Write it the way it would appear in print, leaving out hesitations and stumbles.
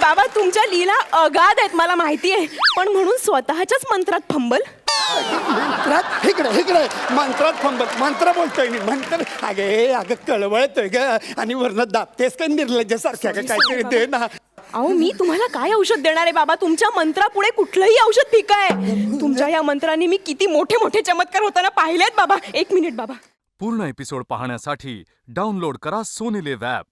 बाबा तुमच्या लीला अगाध आहेत मला माहिती आहे, पण म्हणून स्वतःच्याच मंत्रात फंबल. मंत्रात इकडे मंत्रात फंबल. मंत्र बोलतोय मी मंत्र. अगं कळवळतोय ग आणि वरनं दाबतेस का निर्लज्जासारख्या ग काहीतरी दे ना. अहो मी तुम्हाला काय औषध देणार आहे बाबा? तुमच्या मंत्रापुढे कुठलंही औषध फिका आहे. तुमच्या या मंत्रांनी मी किती मोठे मोठे चमत्कार होताना पाहिलेत बाबा. 1 मिनिट बाबा. पूर्ण एपिसोड पाहण्यासाठी डाउनलोड करा सोनी लिव्ह ॲप.